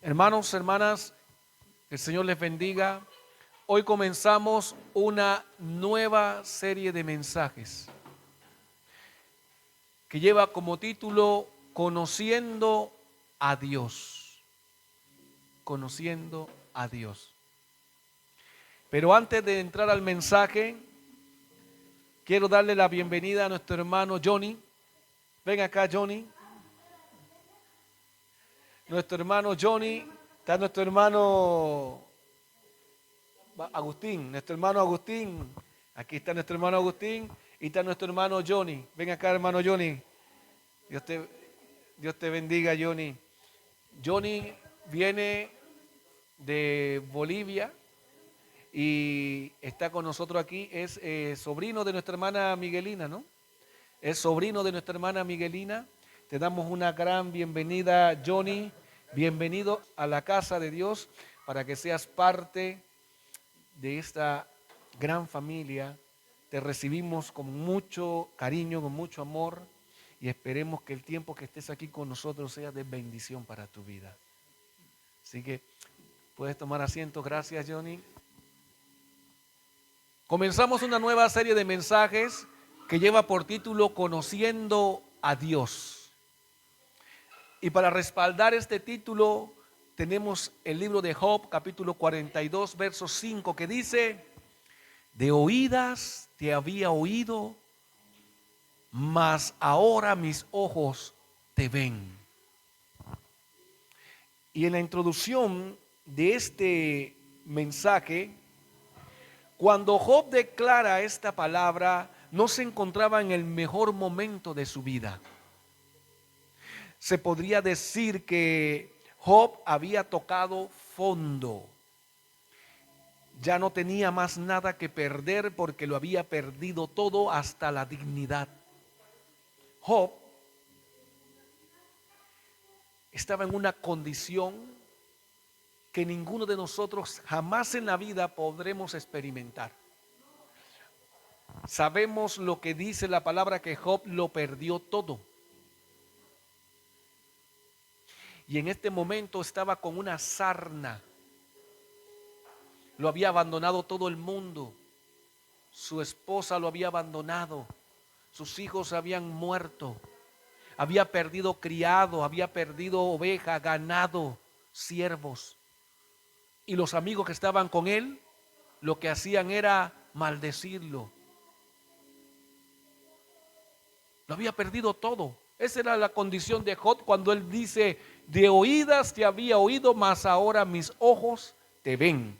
Hermanos, hermanas, que el Señor les bendiga. Hoy comenzamos una nueva serie de mensajes que lleva como título Conociendo a Dios. Conociendo a Dios. Pero antes de entrar al mensaje, quiero darle la bienvenida a nuestro hermano Johnny. Ven acá, Johnny. Nuestro hermano Johnny, está nuestro hermano Agustín, aquí está nuestro hermano Agustín y está nuestro hermano Johnny. Ven acá, hermano Johnny. Dios te bendiga, Johnny. Johnny viene de Bolivia y está con nosotros aquí. Es sobrino de nuestra hermana Miguelina, ¿no? Es sobrino de nuestra hermana Miguelina. Te damos una gran bienvenida, Johnny. Bienvenido a la casa de Dios para que seas parte de esta gran familia. Te recibimos con mucho cariño, con mucho amor y esperemos que el tiempo que estés aquí con nosotros sea de bendición para tu vida. Así que puedes tomar asiento. Gracias, Johnny. Comenzamos una nueva serie de mensajes que lleva por título Conociendo a Dios. Y para respaldar este título tenemos el libro de Job, capítulo 42, verso 5, que dice: de oídas te había oído, mas ahora mis ojos te ven. Y en la introducción de este mensaje, cuando Job declara esta palabra, no se encontraba en el mejor momento de su vida. Se podría decir que Job había tocado fondo. Ya no tenía más nada que perder porque lo había perdido todo, hasta la dignidad. Job estaba en una condición que ninguno de nosotros jamás en la vida podremos experimentar. Sabemos lo que dice la palabra, que Job lo perdió todo. Y en este momento estaba con una sarna. Lo había abandonado todo el mundo. Su esposa lo había abandonado. Sus hijos habían muerto. Había perdido criado, había perdido oveja, ganado, siervos. Y los amigos que estaban con él, lo que hacían era maldecirlo. Lo había perdido todo. Esa era la condición de Job cuando él dice: de oídas te había oído, mas ahora mis ojos te ven.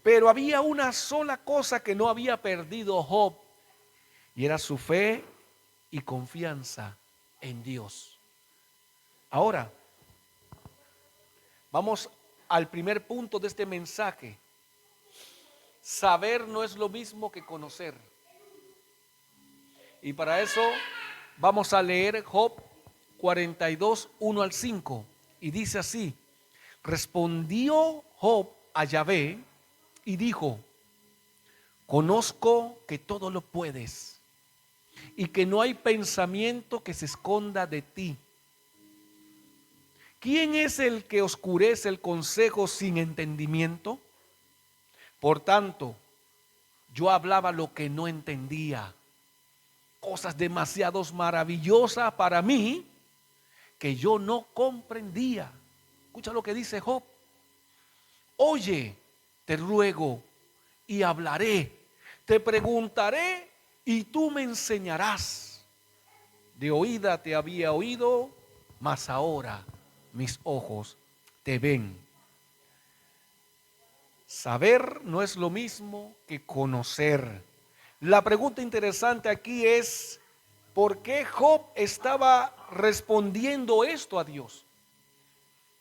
Pero había una sola cosa que no había perdido Job, y era su fe y confianza en Dios. Ahora, vamos al primer punto de este mensaje. Saber no es lo mismo que conocer. Y para eso vamos a leer Job 42, 1 al 5. Y dice así: respondió Job a Yahvé y dijo: conozco que todo lo puedes y que no hay pensamiento que se esconda de ti. ¿Quién es el que oscurece el consejo sin entendimiento? Por tanto, yo hablaba lo que no entendía, cosas demasiado maravillosas para mí que yo no comprendía. Escucha lo que dice Job: oye, te ruego y hablaré, te preguntaré y tú me enseñarás. De oída te había oído, mas ahora mis ojos te ven. Saber no es lo mismo que conocer. La pregunta interesante aquí es: ¿por qué Job estaba respondiendo esto a Dios?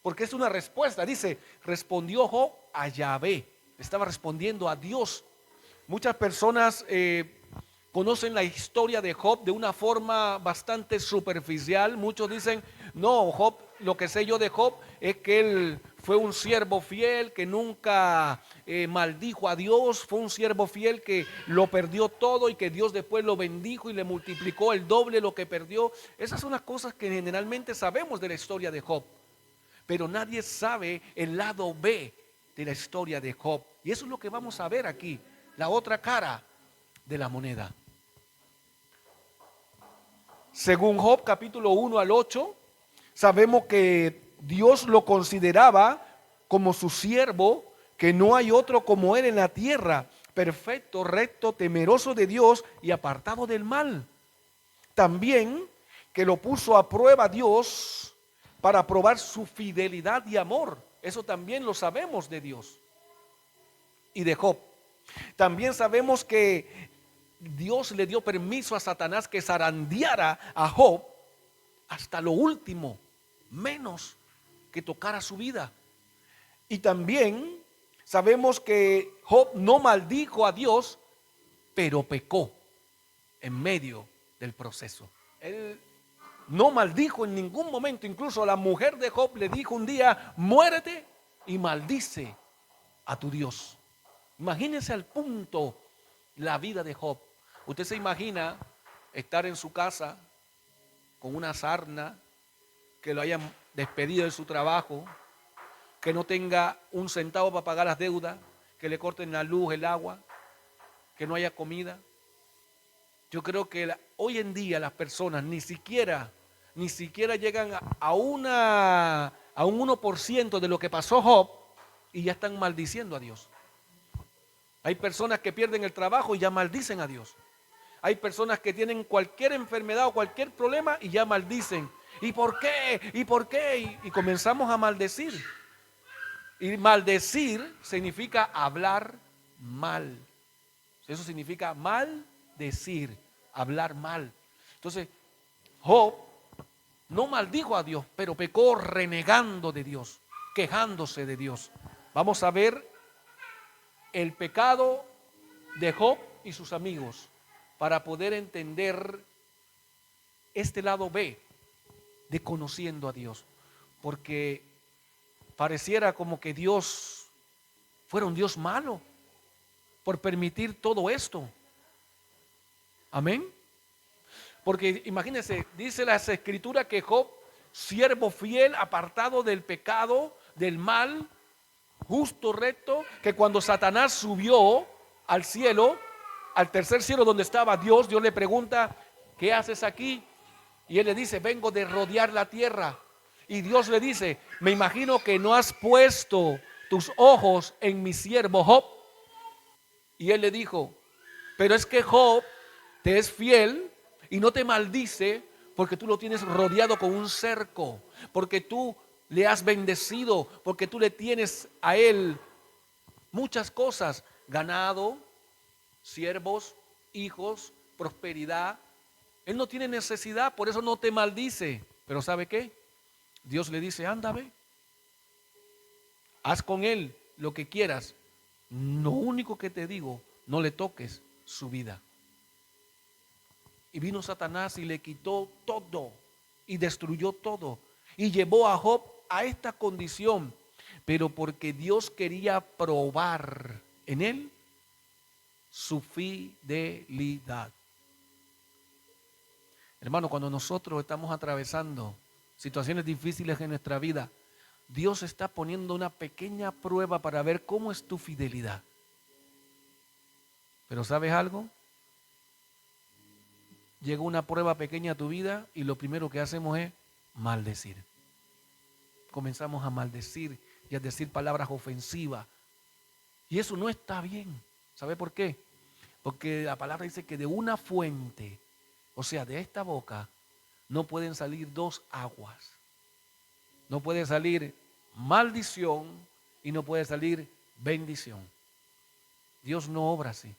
Porque es una respuesta. Dice: respondió Job a Yahvé. Estaba respondiendo a Dios. Muchas personas conocen la historia de Job de una forma bastante superficial. Muchos dicen: no, Job, lo que sé yo de Job es que él fue un siervo fiel, que nunca maldijo a Dios. Fue un siervo fiel que lo perdió todo y que Dios después lo bendijo y le multiplicó el doble lo que perdió. Esas son las cosas que generalmente sabemos de la historia de Job. pero nadie sabe el lado B de la historia de Job. Y eso es lo que vamos a ver aquí, la otra cara de la moneda. Según Job capítulo 1 al 8, sabemos que Dios lo consideraba como su siervo, que no hay otro como él en la tierra, perfecto, recto, temeroso de Dios y apartado del mal. También que lo puso a prueba Dios para probar su fidelidad y amor. Eso también lo sabemos de Dios y de Job. También sabemos que Dios le dio permiso a Satanás que zarandeara a Job hasta lo último, menos que tocara su vida. Y también sabemos que Job no maldijo a Dios, pero pecó en medio del proceso. Él no maldijo en ningún momento. Incluso la mujer de Job le dijo un día: muérete y maldice a tu Dios. Imagínense al punto la vida de Job. Usted se imagina estar en su casa con una sarna, que lo hayan despedido de su trabajo, que no tenga un centavo para pagar las deudas, que le corten la luz, el agua, que no haya comida. Yo creo que hoy en día las personas ni siquiera llegan a un 1% de lo que pasó Job y ya están maldiciendo a Dios. Hay personas que pierden el trabajo y ya maldicen a Dios. Hay personas que tienen cualquier enfermedad o cualquier problema y ya maldicen. ¿Y por qué? ¿Y por qué? Y comenzamos a maldecir. Y maldecir significa hablar mal. Eso significa maldecir, hablar mal. Entonces, Job no maldijo a Dios, pero pecó renegando de Dios, quejándose de Dios. Vamos a ver el pecado de Job y sus amigos para poder entender este lado B de conociendo a Dios. Porque pareciera como que Dios fuera un Dios malo por permitir todo esto. Amén. Porque imagínense, dice las escrituras que Job, siervo fiel, apartado del pecado, del mal, justo, recto, que cuando Satanás subió al cielo, al tercer cielo donde estaba Dios, Dios le pregunta: ¿qué haces aquí? Y él le dice: vengo de rodear la tierra. Y Dios le dice: me imagino que no has puesto tus ojos en mi siervo Job. Y él le dijo: pero es que Job te es fiel y no te maldice, porque tú lo tienes rodeado con un cerco, porque tú le has bendecido, porque tú le tienes a él muchas cosas: ganado, siervos, hijos, prosperidad. Él no tiene necesidad, por eso no te maldice. Pero ¿sabe qué? Dios le dice: anda, ve, haz con él lo que quieras. Lo único que te digo, no le toques su vida. Y vino Satanás y le quitó todo y destruyó todo y llevó a Job a esta condición, pero porque Dios quería probar en él su fidelidad. Hermano, cuando nosotros estamos atravesando situaciones difíciles en nuestra vida, Dios está poniendo una pequeña prueba para ver cómo es tu fidelidad. Pero ¿sabes algo? Llega una prueba pequeña a tu vida y lo primero que hacemos es maldecir. Comenzamos a maldecir y a decir palabras ofensivas. Y eso no está bien. ¿Sabe por qué? Porque la palabra dice que de una fuente, o sea, de esta boca, no pueden salir dos aguas. No puede salir maldición y no puede salir bendición. Dios no obra así.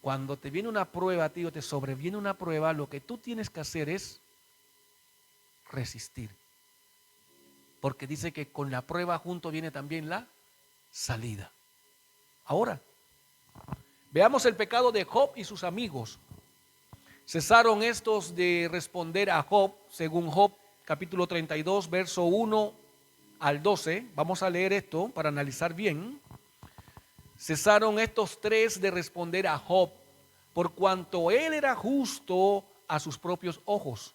Cuando te viene una prueba a ti o te sobreviene una prueba, lo que tú tienes que hacer es resistir. Porque dice que con la prueba junto viene también la salida. Ahora, veamos el pecado de Job y sus amigos. Cesaron estos de responder a Job, según Job capítulo 32, verso 1 al 12. Vamos a leer esto para analizar bien. Cesaron estos tres de responder a Job, por cuanto él era justo a sus propios ojos.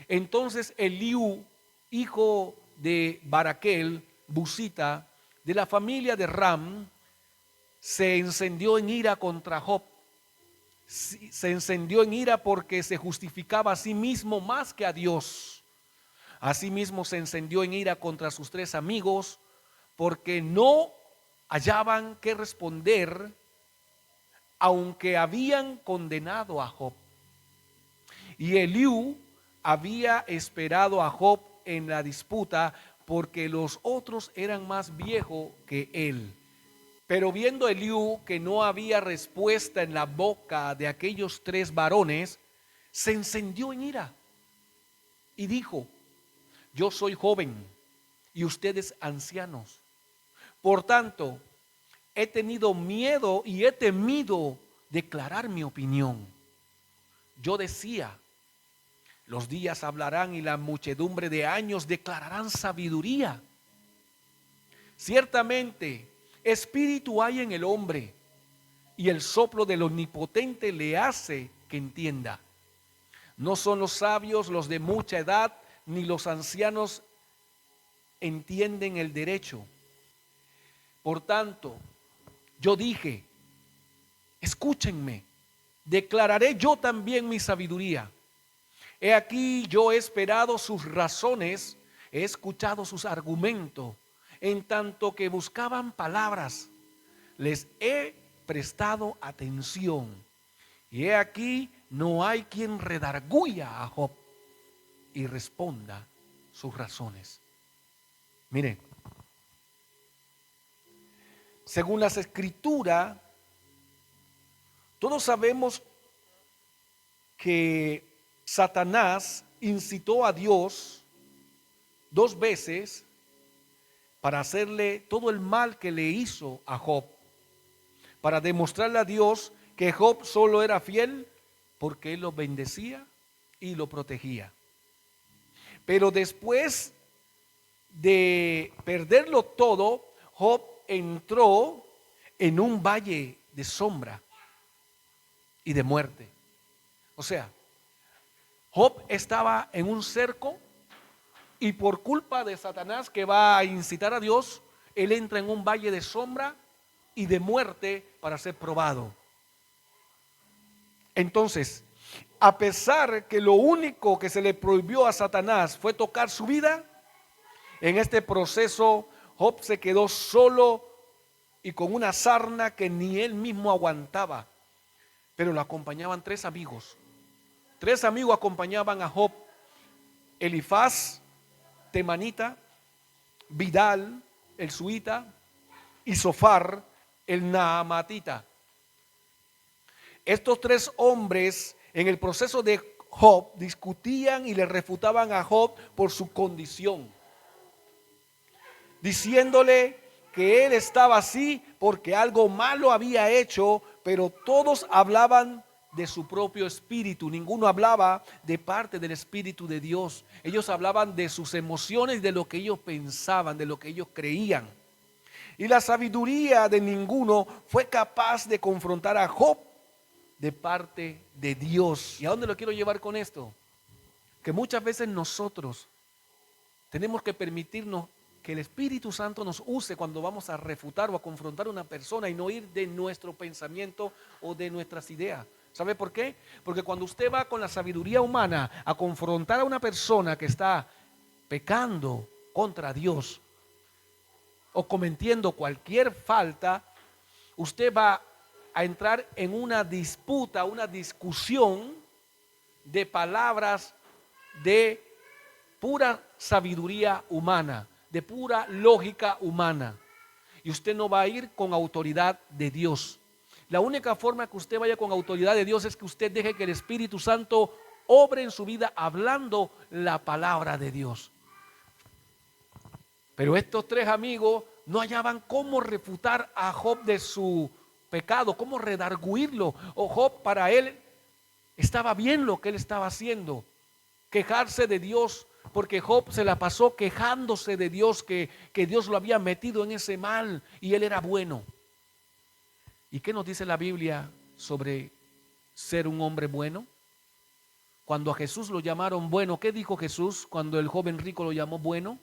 Entonces Eliú, hijo de Baraquel, Busita, de la familia de Ram, se encendió en ira contra Job. Se encendió en ira porque se justificaba a sí mismo más que a Dios. Asimismo se encendió en ira contra sus 3 amigos porque no hallaban qué responder, aunque habían condenado a Job. Y Eliú había esperado a Job en la disputa porque los otros eran más viejos que él. Pero viendo Eliú que no había respuesta en la boca de aquellos 3 varones, se encendió en ira y dijo: yo soy joven y ustedes ancianos. Por tanto, he tenido miedo y he temido declarar mi opinión. Yo decía: los días hablarán y la muchedumbre de años declararán sabiduría. Ciertamente, espíritu hay en el hombre, y el soplo del Omnipotente le hace que entienda. No son los sabios los de mucha edad, ni los ancianos entienden el derecho. Por tanto, yo dije: escúchenme, declararé yo también mi sabiduría. He aquí, yo he esperado sus razones, he escuchado sus argumentos, en tanto que buscaban palabras, les he prestado atención. Y he aquí, no hay quien redarguya a Job y responda sus razones. Mire, según las Escrituras, todos sabemos que Satanás incitó a Dios 2 veces para hacerle todo el mal que le hizo a Job, para demostrarle a Dios que Job solo era fiel porque él lo bendecía y lo protegía. Pero después de perderlo todo, Job entró en un valle de sombra y de muerte. O sea, Job estaba en un cerco y por culpa de Satanás, que va a incitar a Dios, él entra en un valle de sombra y de muerte para ser probado. Entonces, a pesar que lo único que se le prohibió a Satanás fue tocar su vida, en este proceso Job se quedó solo y con una sarna que ni él mismo aguantaba. Pero lo acompañaban 3 amigos. 3 amigos acompañaban a Job: Elifaz, Temanita, Vidal, el suita, y Sofar, el naamatita. Estos 3 hombres en el proceso de Job discutían y le refutaban a Job por su condición, diciéndole que él estaba así porque algo malo había hecho, pero todos hablaban de su propio espíritu, ninguno hablaba de parte del Espíritu de Dios. Ellos hablaban de sus emociones, de lo que ellos pensaban, de lo que ellos creían. Y la sabiduría de ninguno fue capaz de confrontar a Job de parte de Dios. ¿Y a dónde lo quiero llevar con esto? Que muchas veces nosotros tenemos que permitirnos que el Espíritu Santo nos use cuando vamos a refutar o a confrontar a una persona y no ir de nuestro pensamiento o de nuestras ideas. ¿Sabe por qué? Porque cuando usted va con la sabiduría humana a confrontar a una persona que está pecando contra Dios o cometiendo cualquier falta, usted va a entrar en una disputa, una discusión de palabras de pura sabiduría humana, de pura lógica humana. Y usted no va a ir con autoridad de Dios. La única forma que usted vaya con autoridad de Dios es que usted deje que el Espíritu Santo obre en su vida hablando la palabra de Dios. Pero estos 3 amigos no hallaban cómo refutar a Job de su pecado, cómo redarguirlo. O Job, para él estaba bien lo que él estaba haciendo, quejarse de Dios, porque Job se la pasó quejándose de Dios, que Dios lo había metido en ese mal y él era bueno. ¿Y qué nos dice la Biblia sobre ser un hombre bueno? Cuando a Jesús lo llamaron bueno, ¿qué dijo Jesús cuando el joven rico lo llamó bueno?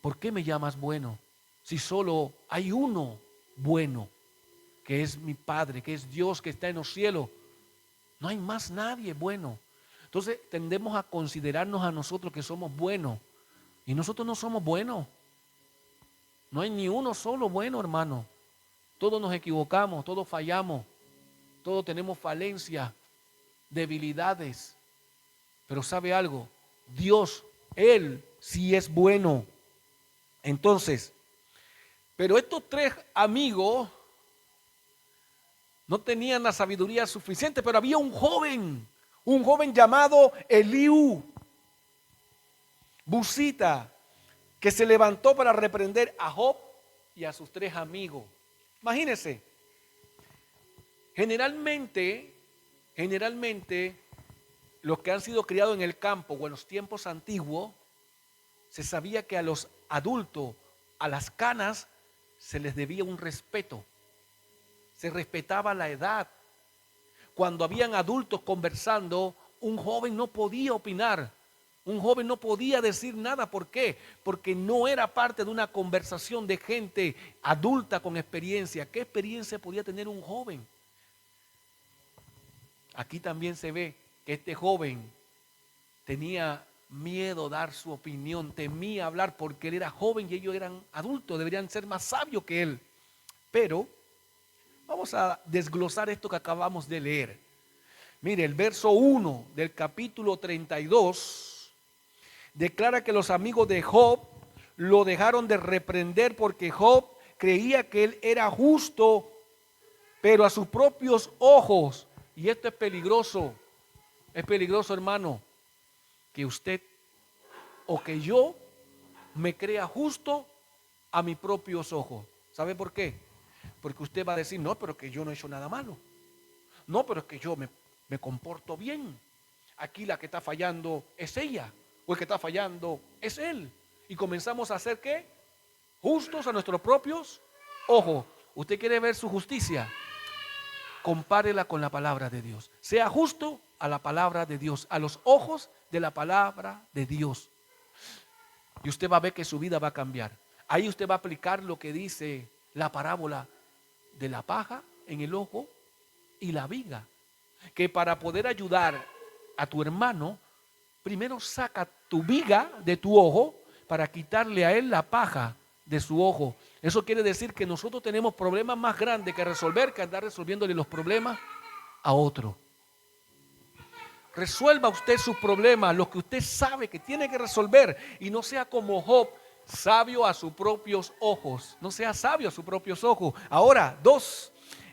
¿por qué me llamas bueno? Si solo hay uno bueno, que es mi Padre, que es Dios que está en los cielos. No hay más nadie bueno. Entonces tendemos a considerarnos a nosotros que somos buenos. Y nosotros no somos buenos. No hay ni uno solo bueno, hermano. Todos nos equivocamos, todos fallamos, todos tenemos falencias, debilidades. Pero ¿sabe algo? Dios, Él sí es bueno. Entonces, pero estos tres amigos no tenían la sabiduría suficiente, pero había un joven llamado Eliú, Busita, que se levantó para reprender a Job y a sus tres amigos. Imagínense, generalmente, los que han sido criados en el campo o en los tiempos antiguos, se sabía que a los adultos, a las canas, se les debía un respeto. Se respetaba la edad. Cuando habían adultos conversando, un joven no podía opinar. Un joven no podía decir nada. ¿Por qué? Porque no era parte de una conversación de gente adulta con experiencia. ¿Qué experiencia podía tener un joven? Aquí también se ve que este joven tenía miedo a dar su opinión, temía hablar porque él era joven y ellos eran adultos, deberían ser más sabios que él. Pero vamos a desglosar esto que acabamos de leer. Mire, el verso 1 del capítulo 32 declara que los amigos de Job lo dejaron de reprender porque Job creía que él era justo, pero a sus propios ojos. Y esto es peligroso hermano, que usted o que yo me crea justo a mis propios ojos. ¿Sabe por qué? Porque usted va a decir, no, pero que yo no he hecho nada malo. No, pero es que yo me comporto bien. Aquí la que está fallando es ella, o el que está fallando es él. Y comenzamos a hacer ¿qué? Justos a nuestros propios ojos. ¿Usted quiere ver su justicia? Compárela con la palabra de Dios. Sea justo a la palabra de Dios, a los ojos de la palabra de Dios. Y usted va a ver que su vida va a cambiar. Ahí usted va a aplicar lo que dice la parábola de la paja en el ojo y la viga. Que para poder ayudar a tu hermano, primero saca tu viga de tu ojo para quitarle a él la paja de su ojo. Eso quiere decir que nosotros tenemos problemas más grandes que resolver que andar resolviéndole los problemas a otro. Resuelva usted sus problemas, los que usted sabe que tiene que resolver, y no sea como Job, sabio a sus propios ojos. No sea sabio a sus propios ojos. Ahora,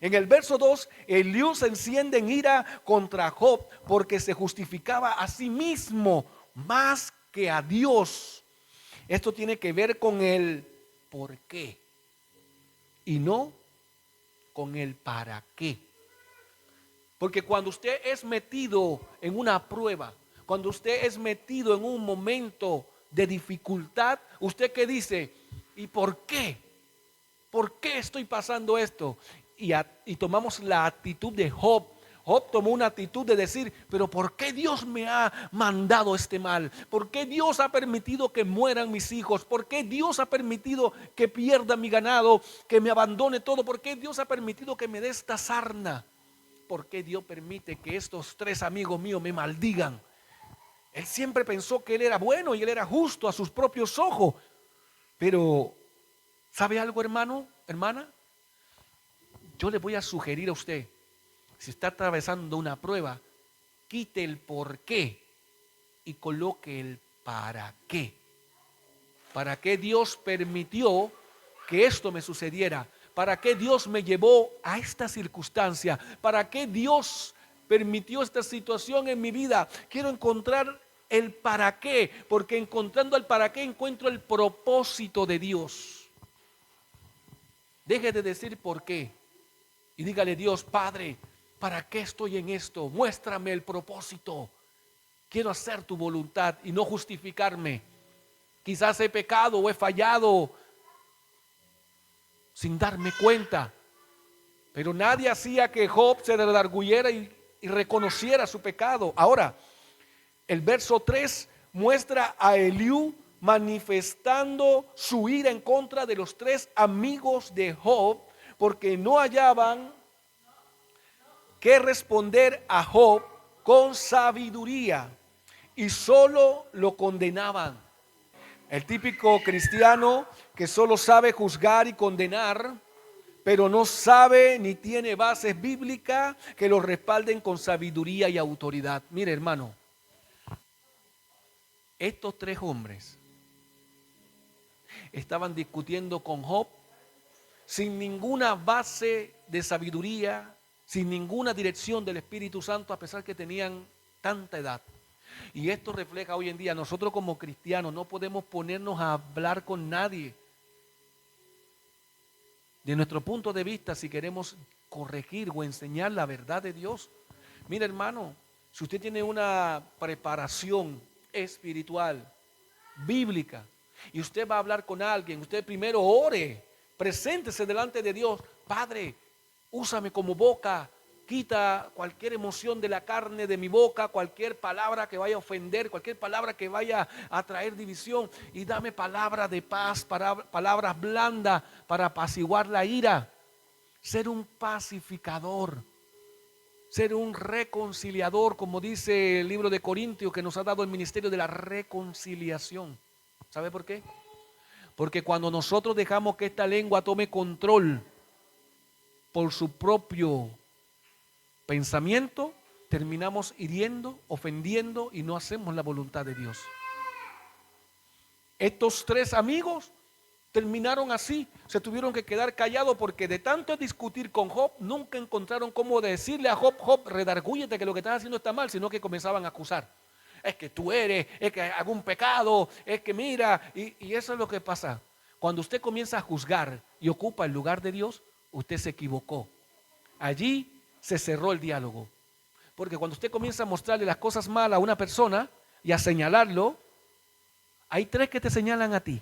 en el verso 2, Eliú se enciende en ira contra Job porque se justificaba a sí mismo más que a Dios. Esto tiene que ver con el por qué y no con el para qué. Porque cuando usted es metido en una prueba, cuando usted es metido en un momento de dificultad, ¿usted qué dice? ¿Y por qué? ¿Por qué estoy pasando esto? Y tomamos la actitud de Job. Job tomó una actitud de decir, pero ¿por qué Dios me ha mandado este mal? ¿Por qué Dios ha permitido que mueran mis hijos? ¿Por qué Dios ha permitido que pierda mi ganado, que me abandone todo? ¿Por qué Dios ha permitido que me dé esta sarna? ¿Por qué Dios permite que estos tres amigos míos me maldigan? Él siempre pensó que él era bueno y él era justo a sus propios ojos. Pero, ¿sabe algo, hermano, hermana? Yo le voy a sugerir a usted, si está atravesando una prueba, quite el por qué y coloque el para qué. ¿Para qué Dios permitió que esto me sucediera? ¿Para qué Dios me llevó a esta circunstancia? ¿Para qué Dios permitió esta situación en mi vida? Quiero encontrar el para qué, porque encontrando el para qué encuentro el propósito de Dios. Deje de decir por qué y dígale: Dios, Padre, ¿para qué estoy en esto? Muéstrame el propósito. Quiero hacer tu voluntad y no justificarme. Quizás he pecado o he fallado sin darme cuenta, pero nadie hacía que Job se redarguyera y reconociera su pecado. Ahora, el verso 3 muestra a Eliú manifestando su ira en contra de los tres amigos de Job, porque no hallaban que responder a Job con sabiduría y solo lo condenaban. El típico cristiano que solo sabe juzgar y condenar, pero no sabe ni tiene bases bíblicas que lo respalden con sabiduría y autoridad. Mire, hermano, estos tres hombres estaban discutiendo con Job sin ninguna base de sabiduría, sin ninguna dirección del Espíritu Santo, a pesar que tenían tanta edad. Y esto refleja hoy en día, nosotros como cristianos no podemos ponernos a hablar con nadie. De nuestro punto de vista, si queremos corregir o enseñar la verdad de Dios. Mira, hermano, si usted tiene una preparación espiritual, bíblica, y usted va a hablar con alguien, usted primero ore, preséntese delante de Dios. Padre, úsame como boca, quita cualquier emoción de la carne de mi boca, cualquier palabra que vaya a ofender, cualquier palabra que vaya a traer división, y dame palabra de paz, palabras blandas para apaciguar la ira. Ser un pacificador, ser un reconciliador, como dice el libro de Corintios, que nos ha dado el ministerio de la reconciliación. ¿Sabe por qué? Porque cuando nosotros dejamos que esta lengua tome control por su propio pensamiento, terminamos hiriendo, ofendiendo y no hacemos la voluntad de Dios. Estos tres amigos terminaron así, se tuvieron que quedar callados porque de tanto discutir con Job, nunca encontraron cómo decirle a Job: Job, redargúyete que lo que estás haciendo está mal, sino que comenzaban a acusar. Es que tú eres, es que hago un pecado, es que mira, y eso es lo que pasa. Cuando usted comienza a juzgar y ocupa el lugar de Dios, usted se equivocó. Allí se cerró el diálogo. Porque cuando usted comienza a mostrarle las cosas malas a una persona y a señalarlo, hay tres que te señalan a ti: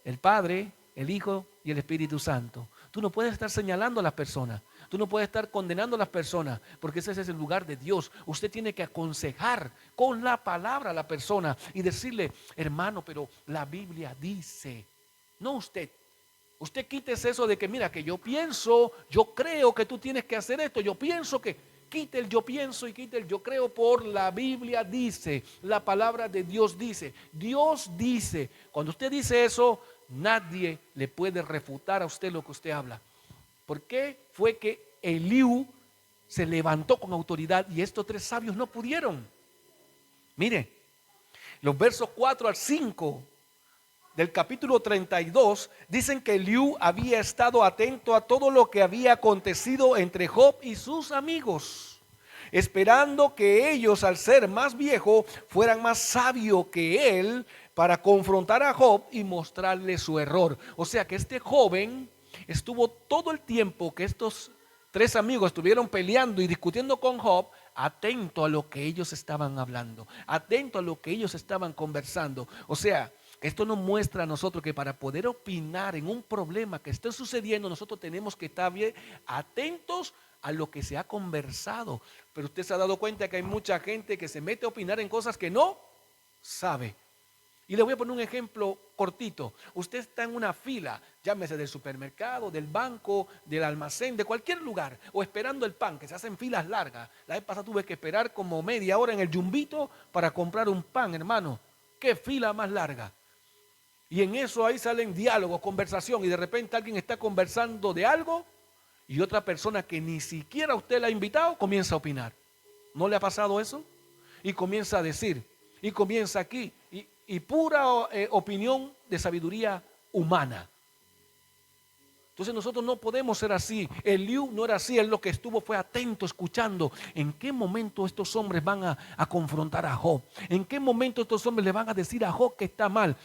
el Padre, el Hijo y el Espíritu Santo. Tú no puedes estar señalando a las personas. Tú no puedes estar condenando a las personas, porque ese es el lugar de Dios. Usted tiene que aconsejar con la palabra a la persona y decirle: hermano, pero la Biblia dice. No usted. Usted quítese eso de que mira, que yo pienso, yo creo que tú tienes que hacer esto, yo pienso que... Quite el yo pienso y quite el yo creo por la Biblia dice, la palabra de Dios dice. Dios dice. Cuando usted dice eso, nadie le puede refutar a usted lo que usted habla. ¿Por qué fue que Eliú se levantó con autoridad y estos tres sabios no pudieron? Mire, los versos 4 al 5 del capítulo 32 dicen que Eliú había estado atento a todo lo que había acontecido entre Job y sus amigos, esperando que ellos, al ser más viejos, fueran más sabios que él para confrontar a Job y mostrarle su error. O sea que este joven estuvo todo el tiempo que estos tres amigos estuvieron peleando y discutiendo con Job, atento a lo que ellos estaban hablando, atento a lo que ellos estaban conversando. O sea, esto nos muestra a nosotros que para poder opinar en un problema que esté sucediendo, nosotros tenemos que estar bien atentos a lo que se ha conversado. Pero usted se ha dado cuenta que hay mucha gente que se mete a opinar en cosas que no sabe. Y le voy a poner un ejemplo cortito. Usted está en una fila, llámese del supermercado, del banco, del almacén, de cualquier lugar, o esperando el pan, que se hacen filas largas. La vez pasada tuve que esperar como media hora en el Jumbito para comprar un pan, hermano. ¡Qué fila más larga! Y en eso ahí salen diálogos, conversación, y de repente alguien está conversando de algo y otra persona que ni siquiera usted la ha invitado comienza a opinar. ¿No le ha pasado eso? Y comienza a decir, y comienza aquí, y pura opinión de sabiduría humana. Entonces nosotros no podemos ser así. Eliú no era así, él lo que estuvo fue atento, escuchando en qué momento estos hombres van a confrontar a Job. En qué momento estos hombres le van a decir a Job que está mal.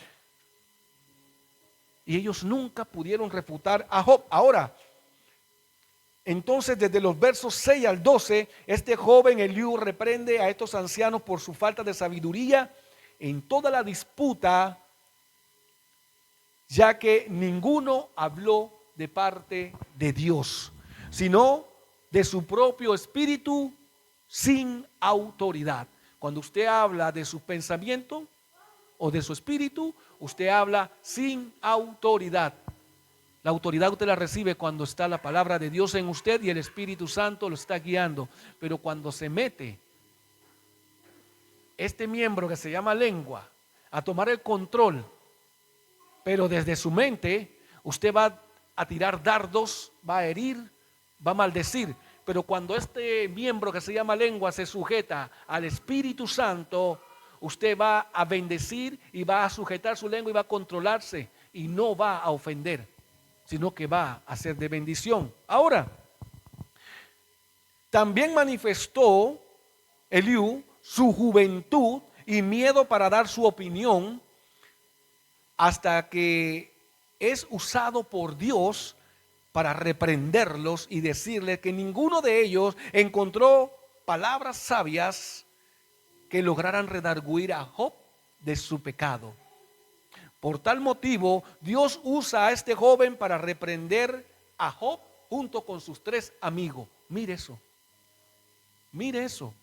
Y ellos nunca pudieron refutar a Job. Ahora, entonces desde los versos 6 al 12, este joven Eliú reprende a estos ancianos por su falta de sabiduría en toda la disputa, ya que ninguno habló de parte de Dios, sino de su propio espíritu sin autoridad. Cuando usted habla de sus pensamientos, o de su espíritu, usted habla sin autoridad. La autoridad usted la recibe cuando está la palabra de Dios en usted y el Espíritu Santo lo está guiando. Pero cuando se mete este miembro que se llama lengua a tomar el control, pero desde su mente, usted va a tirar dardos, va a herir, va a maldecir. Pero cuando este miembro que se llama lengua se sujeta al Espíritu Santo, usted va a bendecir y va a sujetar su lengua y va a controlarse y no va a ofender, sino que va a ser de bendición. Ahora, también manifestó Eliú su juventud y miedo para dar su opinión, hasta que es usado por Dios para reprenderlos y decirles que ninguno de ellos encontró palabras sabias que lograran redarguir a Job de su pecado. Por tal motivo, Dios usa a este joven para reprender a Job junto con sus 3 amigos. Mire eso,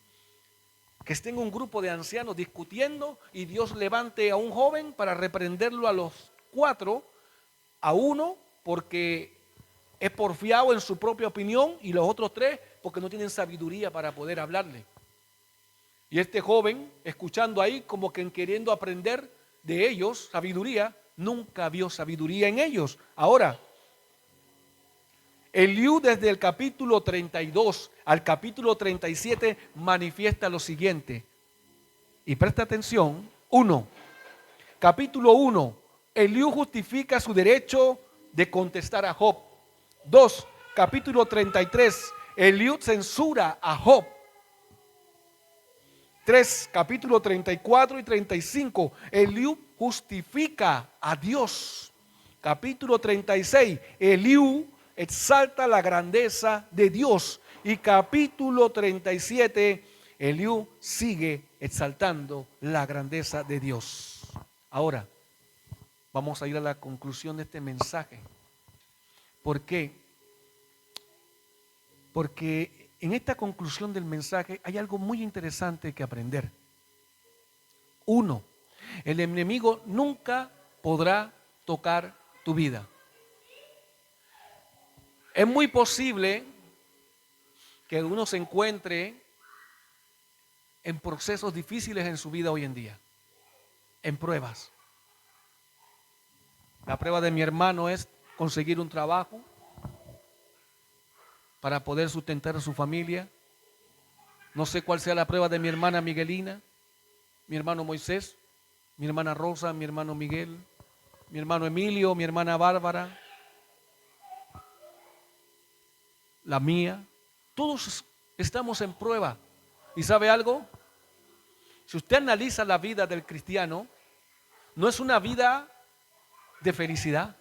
que estén un grupo de ancianos discutiendo y Dios levante a un joven para reprenderlo a los 4, a uno porque es porfiado en su propia opinión y los otros 3 porque no tienen sabiduría para poder hablarle. Y este joven, escuchando ahí como que queriendo aprender de ellos sabiduría, nunca vio sabiduría en ellos. Ahora, Eliú desde el capítulo 32 al capítulo 37 manifiesta lo siguiente. Y presta atención. Capítulo 1. Eliú justifica su derecho de contestar a Job. 2. Capítulo 33. Eliú censura a Job. 3. Capítulo 34 y 35. Eliú justifica a Dios. Capítulo 36. Eliú exalta la grandeza de Dios. Y capítulo 37, Eliú sigue exaltando la grandeza de Dios. Ahora, vamos a ir a la conclusión de este mensaje. ¿Por qué? Porque en esta conclusión del mensaje hay algo muy interesante que aprender. 1. El enemigo nunca podrá tocar tu vida. Es muy posible que uno se encuentre en procesos difíciles en su vida hoy en día, en pruebas. La prueba de mi hermano es conseguir un trabajo para poder sustentar a su familia. No sé cuál sea la prueba de mi hermana Miguelina, mi hermano Moisés, mi hermana Rosa, mi hermano Miguel, mi hermano Emilio, mi hermana Bárbara, la mía. Todos estamos en prueba. ¿Y sabe algo? Si usted analiza la vida del cristiano, no es una vida de felicidad,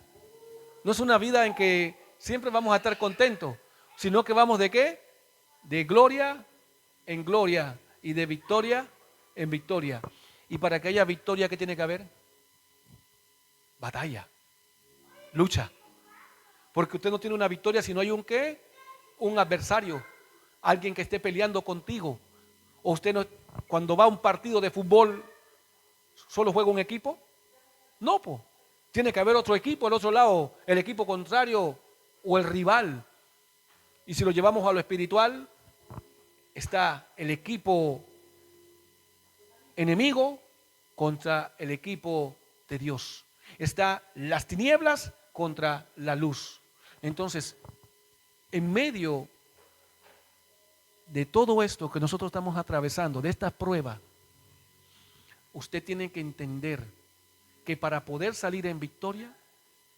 no es una vida en que siempre vamos a estar contentos, sino que vamos ¿de qué? De gloria en gloria y de victoria en victoria. Y para que haya victoria, ¿qué tiene que haber? Batalla, lucha. Porque usted no tiene una victoria si no hay un ¿qué? Un adversario, alguien que esté peleando contigo. O usted no, cuando va a un partido de fútbol, ¿solo juega un equipo? No, pues. Tiene que haber otro equipo, al otro lado, el equipo contrario o el rival. Y si lo llevamos a lo espiritual, está el equipo enemigo contra el equipo de Dios. Está las tinieblas contra la luz. Entonces, en medio de todo esto que nosotros estamos atravesando, de esta prueba, usted tiene que entender que para poder salir en victoria,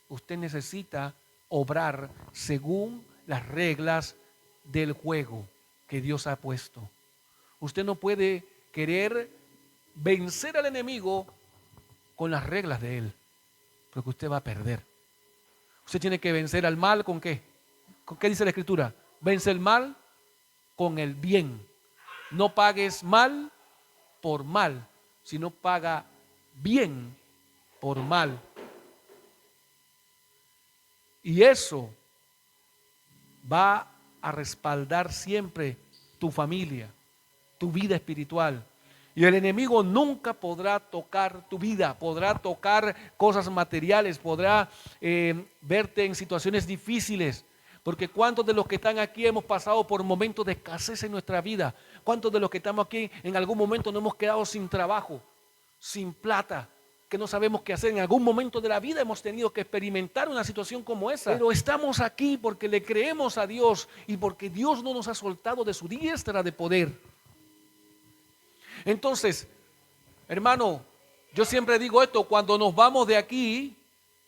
usted necesita obrar según las reglas del juego que Dios ha puesto. Usted no puede querer vencer al enemigo con las reglas de él, porque usted va a perder. Usted tiene que vencer al mal ¿con qué? ¿Con qué dice la Escritura? Vence el mal con el bien. No pagues mal por mal, sino paga bien por mal. Y eso va a respaldar siempre tu familia, tu vida espiritual. Y el enemigo nunca podrá tocar tu vida, podrá tocar cosas materiales, podrá verte en situaciones difíciles. Porque ¿cuántos de los que están aquí hemos pasado por momentos de escasez en nuestra vida? ¿Cuántos de los que estamos aquí en algún momento nos hemos quedado sin trabajo, sin plata, que no sabemos qué hacer? En algún momento de la vida hemos tenido que experimentar una situación como esa. Pero estamos aquí porque le creemos a Dios y porque Dios no nos ha soltado de su diestra de poder. Entonces, hermano, yo siempre digo esto: cuando nos vamos de aquí,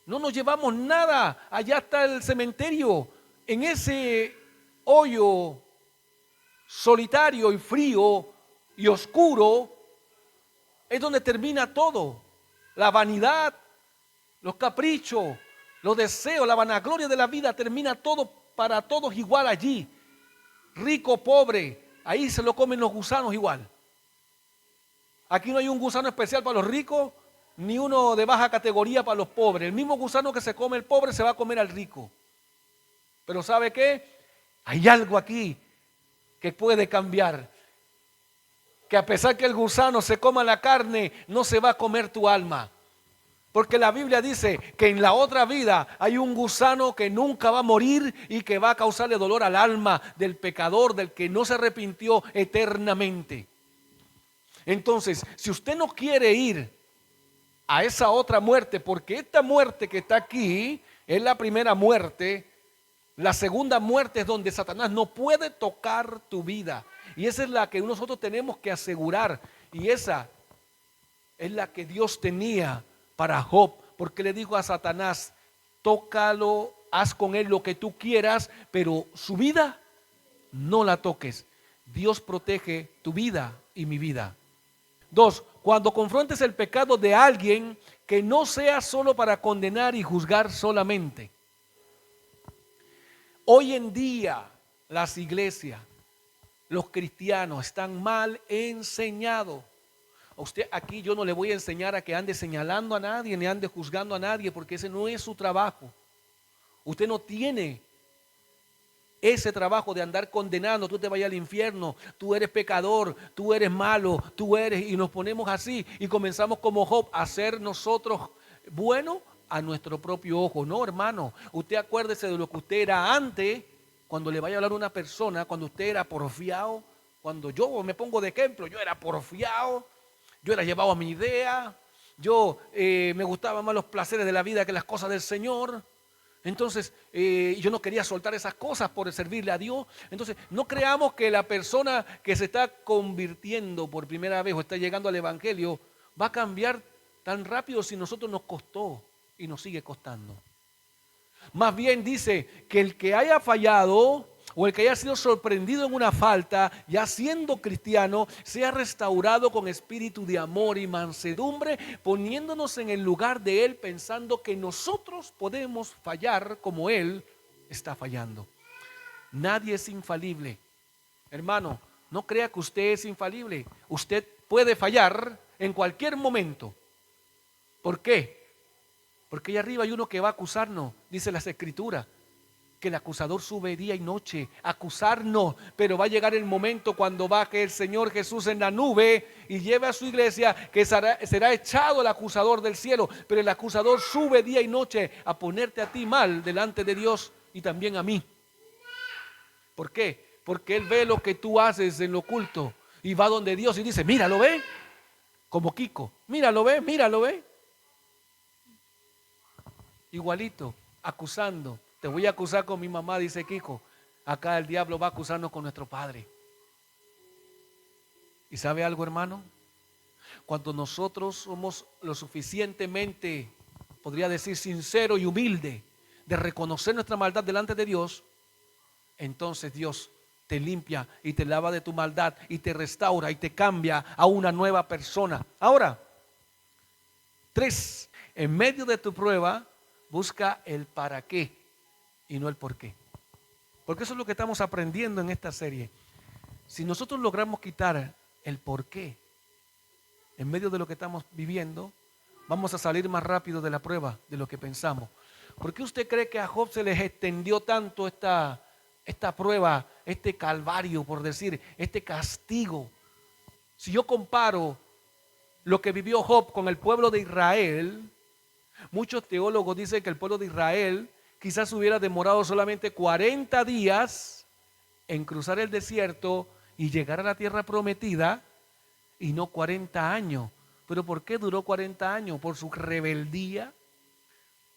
no nos llevamos nada. Allá está el cementerio. En ese hoyo solitario y frío y oscuro es donde termina todo. La vanidad, los caprichos, los deseos, la vanagloria de la vida, termina todo para todos igual allí. Rico, pobre, ahí se lo comen los gusanos igual. Aquí no hay un gusano especial para los ricos, ni uno de baja categoría para los pobres. El mismo gusano que se come el pobre se va a comer al rico. Pero ¿sabe qué? Hay algo aquí que puede cambiar. Que a pesar que el gusano se coma la carne, no se va a comer tu alma. Porque la Biblia dice que en la otra vida hay un gusano que nunca va a morir y que va a causarle dolor al alma del pecador, del que no se arrepintió eternamente. Entonces, si usted no quiere ir a esa otra muerte, porque esta muerte que está aquí es la primera muerte, la segunda muerte es donde Satanás no puede tocar tu vida. Y esa es la que nosotros tenemos que asegurar. Y esa es la que Dios tenía para Job, porque le dijo a Satanás: tócalo, haz con él lo que tú quieras, pero su vida no la toques. Dios protege tu vida y mi vida. 2. Cuando confrontes el pecado de alguien, que no sea solo para condenar y juzgar solamente. Hoy en día las iglesias, los cristianos están mal enseñados. A usted aquí yo no le voy a enseñar a que ande señalando a nadie ni ande juzgando a nadie, porque ese no es su trabajo. Usted no tiene ese trabajo de andar condenando: tú te vayas al infierno, tú eres pecador, tú eres malo, tú eres, y nos ponemos así y comenzamos como Job a ser nosotros buenos a nuestro propio ojo. No, hermano, usted acuérdese de lo que usted era antes, cuando le vaya a hablar a una persona, cuando usted era porfiado. Cuando yo me pongo de ejemplo, yo era porfiado, yo era llevado a mi idea, yo me gustaban más los placeres de la vida que las cosas del Señor. Entonces, yo no quería soltar esas cosas por servirle a Dios. Entonces, no creamos que la persona que se está convirtiendo por primera vez o está llegando al Evangelio va a cambiar tan rápido si nosotros nos costó y nos sigue costando. Más bien dice que el que haya fallado o el que haya sido sorprendido en una falta, ya siendo cristiano, sea restaurado con espíritu de amor y mansedumbre, poniéndonos en el lugar de él, pensando que nosotros podemos fallar como él está fallando. Nadie es infalible. Hermano, no crea que usted es infalible. Usted puede fallar en cualquier momento. ¿Por qué? Porque allá arriba hay uno que va a acusarnos, dice las Escrituras, que el acusador sube día y noche a acusarnos, pero va a llegar el momento cuando baje el Señor Jesús en la nube y lleve a su iglesia, que será echado el acusador del cielo, pero el acusador sube día y noche a ponerte a ti mal delante de Dios y también a mí. ¿Por qué? Porque Él ve lo que tú haces en lo oculto y va donde Dios y dice: mira, ¿lo ve? Como Kiko, mira, ¿lo ve? Mira, ¿lo ve? Igualito, acusando. Te voy a acusar con mi mamá, dice Kiko. Acá el diablo va a acusarnos con nuestro padre. ¿Y sabe algo, hermano? Cuando nosotros somos lo suficientemente, podría decir, sincero y humilde de reconocer nuestra maldad delante de Dios, entonces Dios te limpia y te lava de tu maldad y te restaura y te cambia a una nueva persona. Ahora, 3, en medio de tu prueba, busca el para qué y no el por qué. Porque eso es lo que estamos aprendiendo en esta serie. Si nosotros logramos quitar el por qué en medio de lo que estamos viviendo, vamos a salir más rápido de la prueba de lo que pensamos. ¿Por qué usted cree que a Job se les extendió tanto esta prueba, este calvario, por decir, este castigo? Si yo comparo lo que vivió Job con el pueblo de Israel, muchos teólogos dicen que el pueblo de Israel quizás hubiera demorado solamente 40 días en cruzar el desierto y llegar a la tierra prometida y no 40 años. ¿Pero por qué duró 40 años? Por su rebeldía,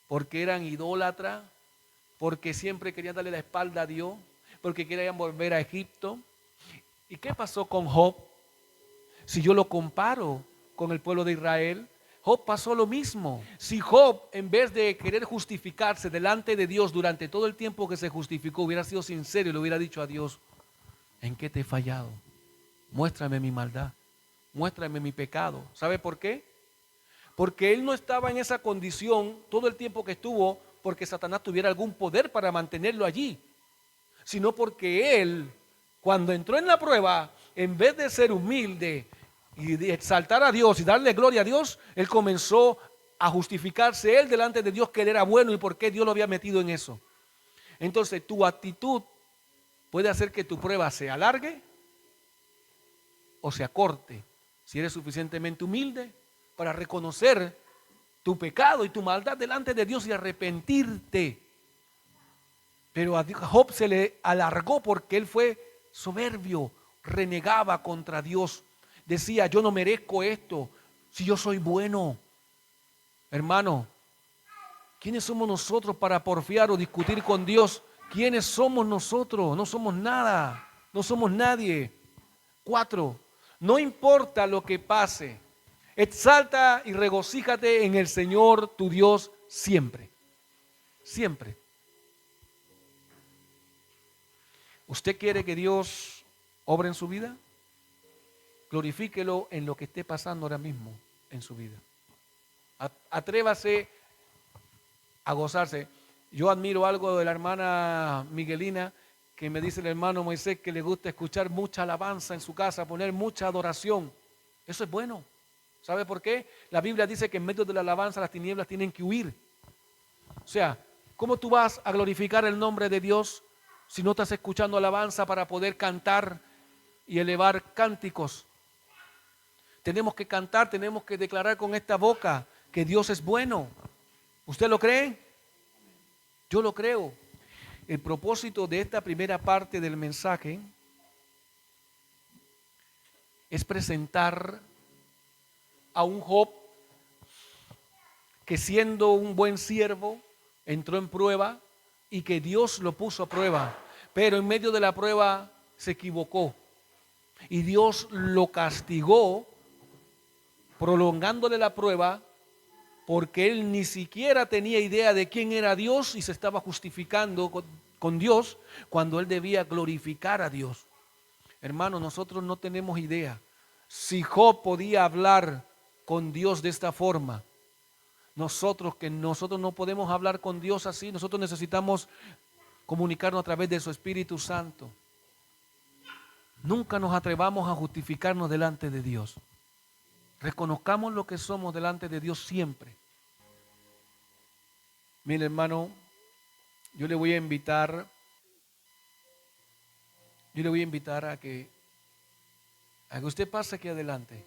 porque eran idólatras, porque siempre querían darle la espalda a Dios, porque querían volver a Egipto. ¿Y qué pasó con Job? Si yo lo comparo con el pueblo de Israel, Job pasó lo mismo. Si Job, en vez de querer justificarse delante de Dios durante todo el tiempo que se justificó, hubiera sido sincero y le hubiera dicho a Dios, ¿en qué te he fallado? Muéstrame mi maldad, muéstrame mi pecado. ¿Sabe por qué? Porque él no estaba en esa condición todo el tiempo que estuvo porque Satanás tuviera algún poder para mantenerlo allí, sino porque él, cuando entró en la prueba, en vez de ser humilde y de exaltar a Dios y darle gloria a Dios, él comenzó a justificarse él delante de Dios que él era bueno y por qué Dios lo había metido en eso. Entonces tu actitud puede hacer que tu prueba se alargue o se acorte, si eres suficientemente humilde para reconocer tu pecado y tu maldad delante de Dios y arrepentirte. Pero a Job se le alargó porque él fue soberbio, renegaba contra Dios. Decía, yo no merezco esto, si yo soy bueno. Hermano, ¿quiénes somos nosotros para porfiar o discutir con Dios? ¿Quiénes somos nosotros? No somos nada, no somos nadie. 4, no importa lo que pase, exalta y regocíjate en el Señor tu Dios siempre. Siempre. ¿Usted quiere que Dios obre en su vida? Glorifíquelo en lo que esté pasando ahora mismo en su vida. Atrévase a gozarse. Yo admiro algo de la hermana Miguelina, que me dice el hermano Moisés que le gusta escuchar mucha alabanza en su casa, poner mucha adoración. Eso es bueno. ¿Sabe por qué? La Biblia dice que en medio de la alabanza las tinieblas tienen que huir. O sea, ¿cómo tú vas a glorificar el nombre de Dios si no estás escuchando alabanza para poder cantar y elevar cánticos? Tenemos que cantar, tenemos que declarar con esta boca que Dios es bueno. ¿Usted lo cree? Yo lo creo. El propósito de esta primera parte del mensaje es presentar a un Job que siendo un buen siervo entró en prueba y que Dios lo puso a prueba, pero en medio de la prueba se equivocó y Dios lo castigó prolongándole la prueba porque él ni siquiera tenía idea de quién era Dios y se estaba justificando con Dios cuando él debía glorificar a Dios. Hermano, nosotros no tenemos idea. Si Job podía hablar con Dios de esta forma, nosotros no podemos hablar con Dios así, nosotros necesitamos comunicarnos a través de su Espíritu Santo. Nunca nos atrevamos a justificarnos delante de Dios. Reconozcamos lo que somos delante de Dios siempre. Mire, hermano, yo le voy a invitar a que usted pase aquí adelante.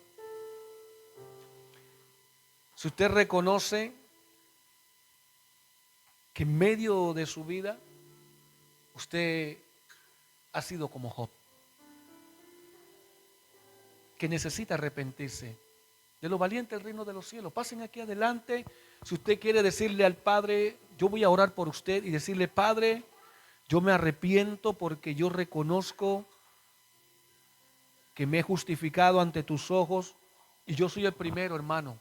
Si usted reconoce que en medio de su vida usted ha sido como Job, que necesita arrepentirse, de lo valiente el reino de los cielos, pasen aquí adelante. Si usted quiere decirle al Padre, yo voy a orar por usted y decirle, Padre, yo me arrepiento porque yo reconozco que me he justificado ante tus ojos y yo soy el primero, hermano.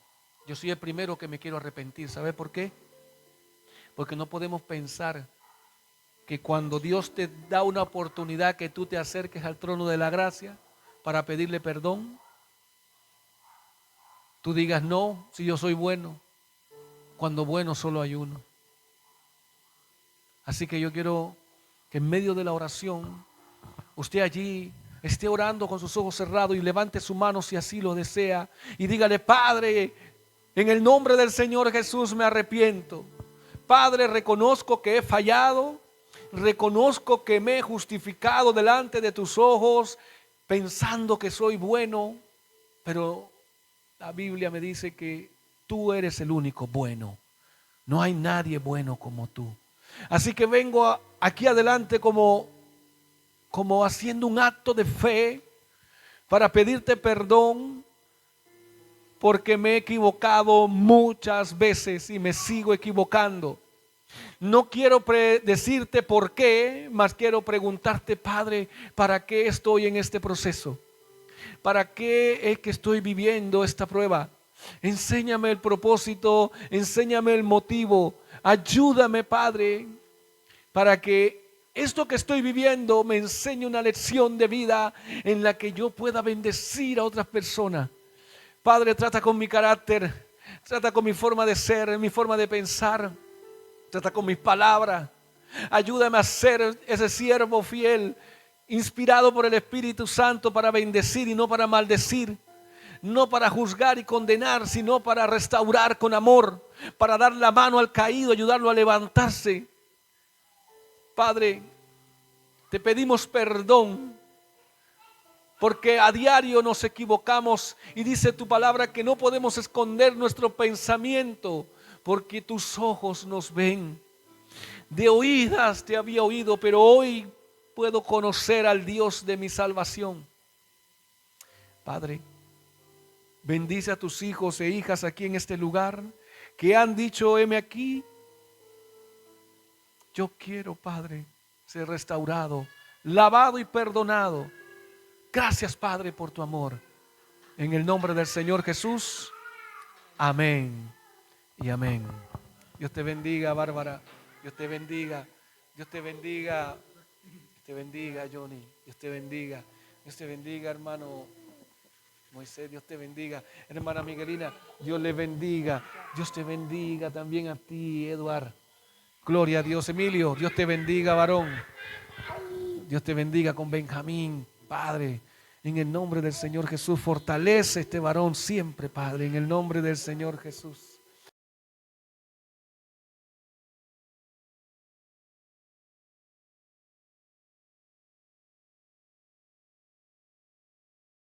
Yo soy el primero que me quiero arrepentir. ¿Sabe por qué? Porque no podemos pensar que cuando Dios te da una oportunidad que tú te acerques al trono de la gracia para pedirle perdón, tú digas, no, si yo soy bueno, cuando bueno solo hay uno. Así que yo quiero que en medio de la oración, usted allí esté orando con sus ojos cerrados y levante su mano si así lo desea y dígale, Padre, en el nombre del Señor Jesús me arrepiento. Padre, reconozco que he fallado, reconozco que me he justificado delante de tus ojos pensando que soy bueno, Pero la Biblia me dice que tú eres el único bueno. No hay nadie bueno como tú. Así que vengo aquí adelante como haciendo un acto de fe para pedirte perdón porque me he equivocado muchas veces y me sigo equivocando. No quiero decirte por qué, mas quiero preguntarte, Padre, ¿para qué estoy en este proceso? ¿Para qué es que estoy viviendo esta prueba? Enséñame el propósito, enséñame el motivo. Ayúdame, Padre, para que esto que estoy viviendo me enseñe una lección de vida en la que yo pueda bendecir a otras personas. Padre, trata con mi carácter, trata con mi forma de ser, mi forma de pensar, trata con mis palabras. Ayúdame a ser ese siervo fiel, inspirado por el Espíritu Santo para bendecir y no para maldecir, no para juzgar y condenar, sino para restaurar con amor, para dar la mano al caído, ayudarlo a levantarse. Padre, te pedimos perdón porque a diario nos equivocamos y dice tu palabra que no podemos esconder nuestro pensamiento porque tus ojos nos ven. De oídas te había oído, pero hoy puedo conocer al Dios de mi salvación. Padre, bendice a tus hijos e hijas aquí en este lugar que han dicho, heme aquí. Yo quiero, Padre, ser restaurado, lavado y perdonado. Gracias, Padre, por tu amor. En el nombre del Señor Jesús. Amén y amén. Dios te bendiga, Bárbara. Dios te bendiga. Dios te bendiga. Dios te bendiga, Johnny. Dios te bendiga. Dios te bendiga, hermano Moisés. Dios te bendiga. Hermana Miguelina, Dios le bendiga. Dios te bendiga también a ti, Eduard. Gloria a Dios. Emilio, Dios te bendiga, varón. Dios te bendiga con Benjamín, Padre. En el nombre del Señor Jesús, fortalece este varón siempre, Padre. En el nombre del Señor Jesús.